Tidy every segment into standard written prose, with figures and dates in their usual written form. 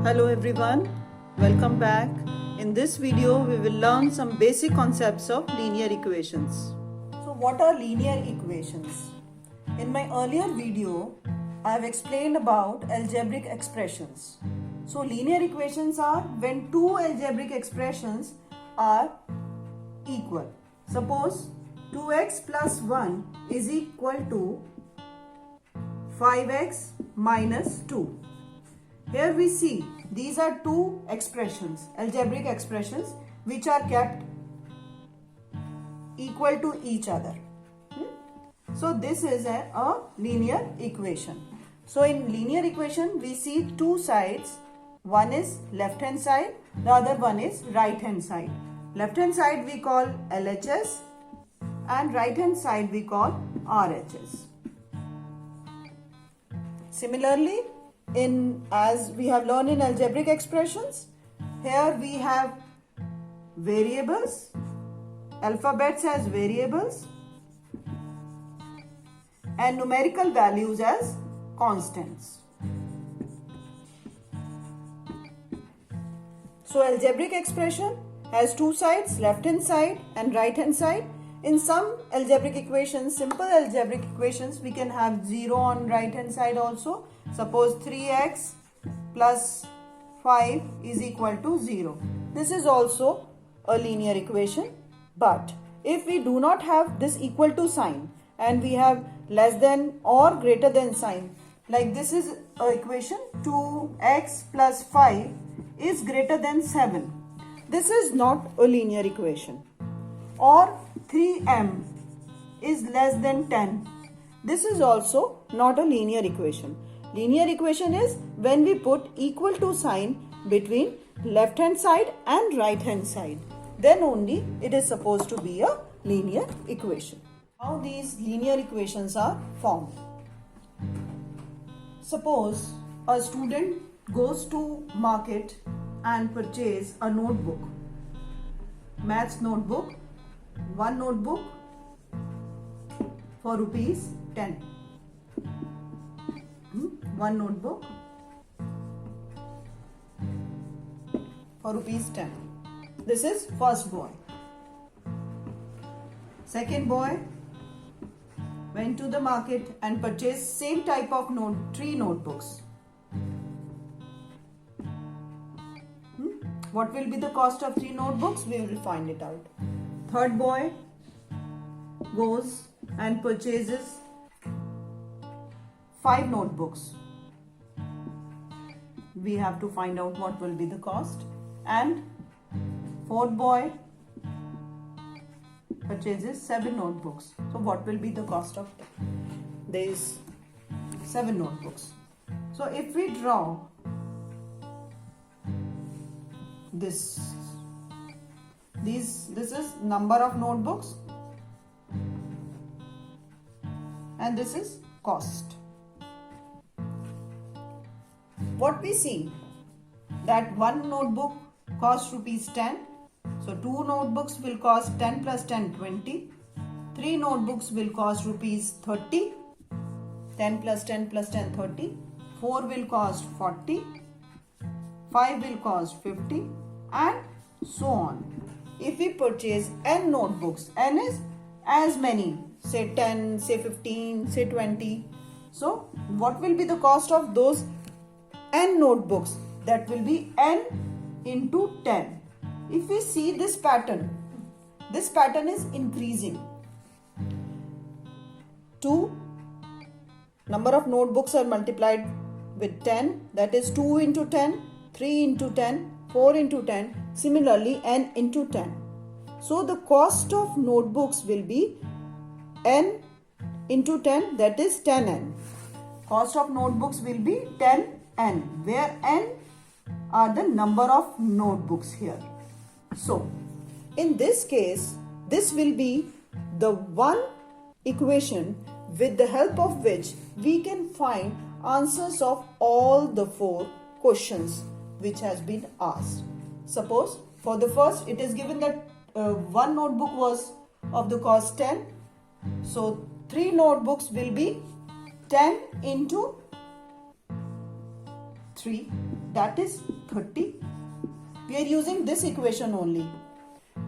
Hello everyone, welcome back. In this video we will learn some basic concepts of linear equations. So what are linear equations? In my earlier video I have explained about algebraic expressions. So linear equations are when two algebraic expressions are equal. Suppose 2x plus 1 is equal to 5x minus 2. Here we see these are two expressions, algebraic expressions, which are kept equal to each other. So this is a linear equation. So in linear equation we see two sides. One is left hand side, the other one is right hand side. Left hand side we call LHS and right hand side we call RHS. Similarly, as we have learned in algebraic expressions, here we have variables, alphabets as variables and numerical values as constants. So algebraic expression has two sides, left hand side and right hand side. In some algebraic equations, simple algebraic equations, we can have 0 on right hand side also. Suppose 3x plus 5 is equal to 0. This is also a linear equation. But if we do not have this equal to sign and we have less than or greater than sign, like this is an equation 2x plus 5 is greater than 7. This is not a linear equation. Or 3m is less than 10. This is also not a linear equation. Linear equation is when we put equal to sign between left hand side and right hand side. Then only it is supposed to be a linear equation. How these linear equations are formed? Suppose a student goes to market and purchase a notebook, maths notebook, one notebook for rupees 10. One notebook for rupees 10. This is first boy. Second boy went to the market and purchased same type of three notebooks. What will be the cost of three notebooks? We will find it out. Third boy goes and purchases 5 notebooks. We have to find out what will be the cost. And fourth boy purchases 7 notebooks. So what will be the cost of these 7 notebooks? So if we draw this is number of notebooks and this is cost. What we see that one notebook costs rupees 10. So 2 notebooks will cost 10 plus 10, 20. 3 notebooks will cost rupees 30. 10 plus 10 plus 10, 30. 4 will cost 40. 5 will cost 50 and so on. If we purchase n notebooks, n is as many, say 10, say 15, say 20. So what will be the cost of those n notebooks? That will be n into 10. If we see this pattern is increasing. 2 number of notebooks are multiplied with 10, that is 2 into 10, 3 into 10, 4 into 10, similarly n into 10. So the cost of notebooks will be n into 10, that is 10n. Cost of notebooks will be 10n, where n are the number of notebooks here. So in this case, this will be the one equation with the help of which we can find answers of all the 4 questions which has been asked. Suppose for the first it is given that one notebook was of the cost 10. So 3 notebooks will be 10 into 3 that is 30. We are using this equation only.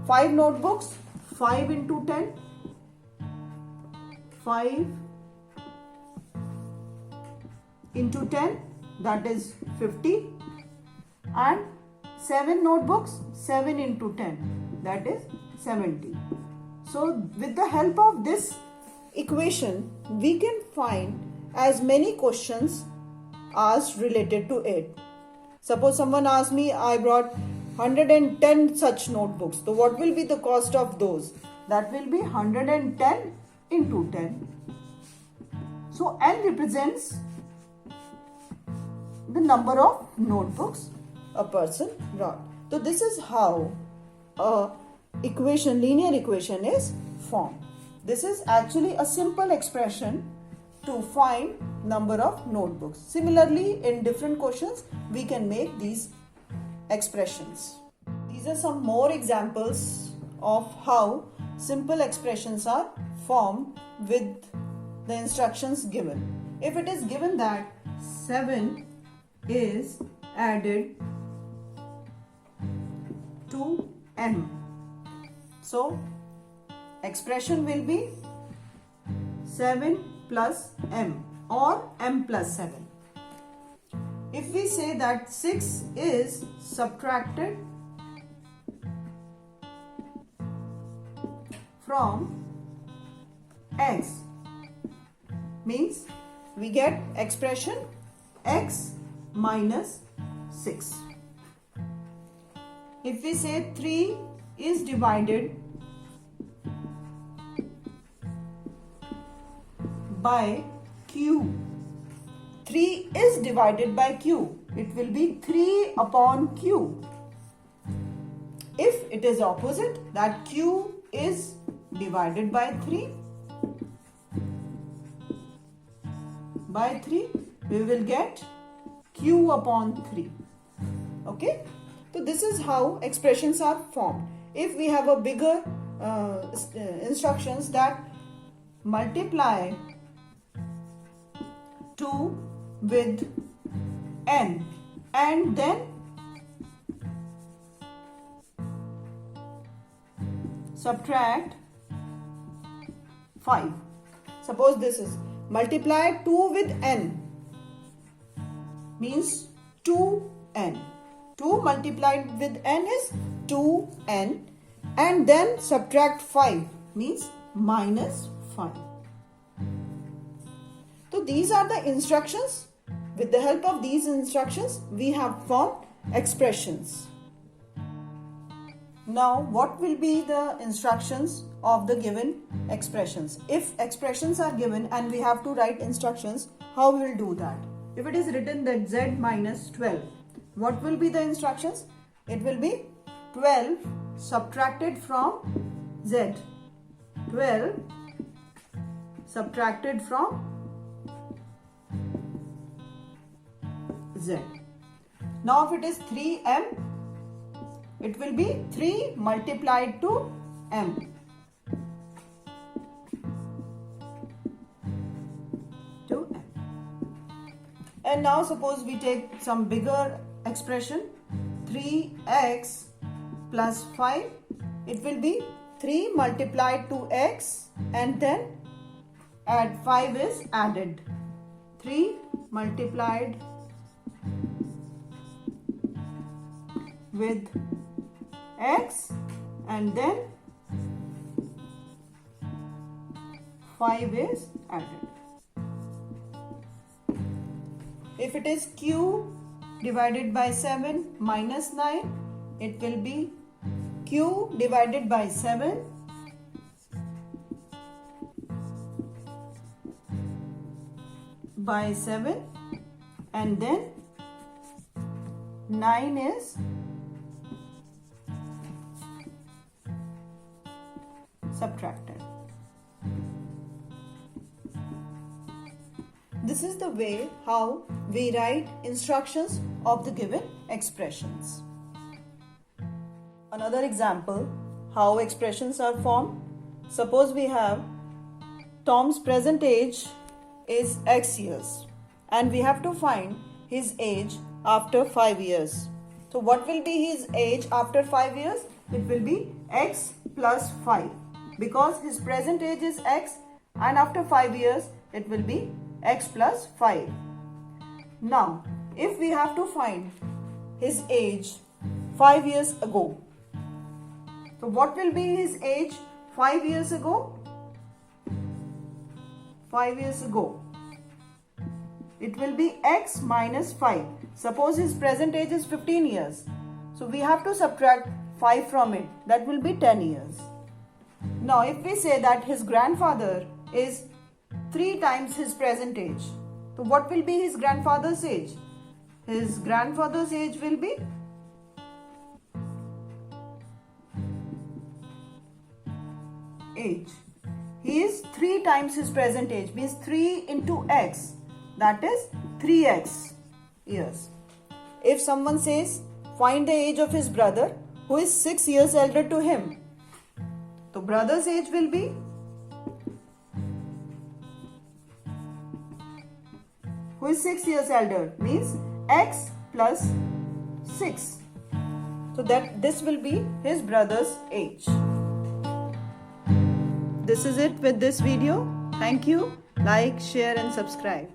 5 notebooks, 5 into 10, 5 into 10, that is 50, and 7 notebooks, 7 into 10, that is 70. So with the help of this equation, we can find as many questions asked related to it. Suppose someone asks me, I brought 110 such notebooks. So what will be the cost of those? That will be 110 into 10. So N represents the number of notebooks a person brought. So this is how a linear equation is formed. This is actually a simple expression to find number of notebooks. Similarly, in different questions, we can make these expressions. These are some more examples of how simple expressions are formed with the instructions given. If it is given that 7 is added to M, so expression will be 7 plus M or M plus 7. If we say that 6 is subtracted from X, means we get expression X minus 6. If we say 3 is divided by Q, 3 is divided by Q, it will be 3 upon Q. If it is opposite, that Q is divided by 3, we will get Q upon 3. Okay, so this is how expressions are formed. If we have a bigger instructions that multiply 2 with N and then subtract 5. Suppose this is multiply 2 with N, means 2N. 2 multiplied with N is 2N, and then subtract 5 means minus 5. So these are the instructions. With the help of these instructions, we have formed expressions. Now, what will be the instructions of the given expressions? If expressions are given and we have to write instructions, how we will do that? If it is written that Z minus 12, what will be the instructions? It will be 12 subtracted from Z. 12 subtracted from Z. Now, if it is 3M, it will be 3 multiplied to M. To M. And now suppose we take some bigger expression, 3x plus 5. It will be 3 multiplied to x and then add 5 is added. 3 multiplied with x and then 5 is added. If it is q divided by 7 minus 9, it will be q divided by 7 by 7 and then 9 is subtracted. This is the way how we write instructions of the given expressions. Another example, how expressions are formed. Suppose we have Tom's present age is X years and we have to find his age after 5 years. So what will be his age after 5 years? It will be x plus 5 because his present age is x and after 5 years it will be x plus 5. Now if we have to find his age 5 years ago, so what will be his age 5 years ago? 5 years ago, it will be x minus 5. Suppose his present age is 15 years. So we have to subtract 5 from it. That will be 10 years. Now if we say that his grandfather is 3 times his present age, so what will be his grandfather's age? His grandfather's age will be age. He is 3 times his present age, means 3 into x, that is 3x years. If someone says find the age of his brother who is 6 years elder to him, so brother's age will be who is 6 years elder, means x plus 6. So that this will be his brother's age. This is it with this video. Thank you. Like, share and subscribe.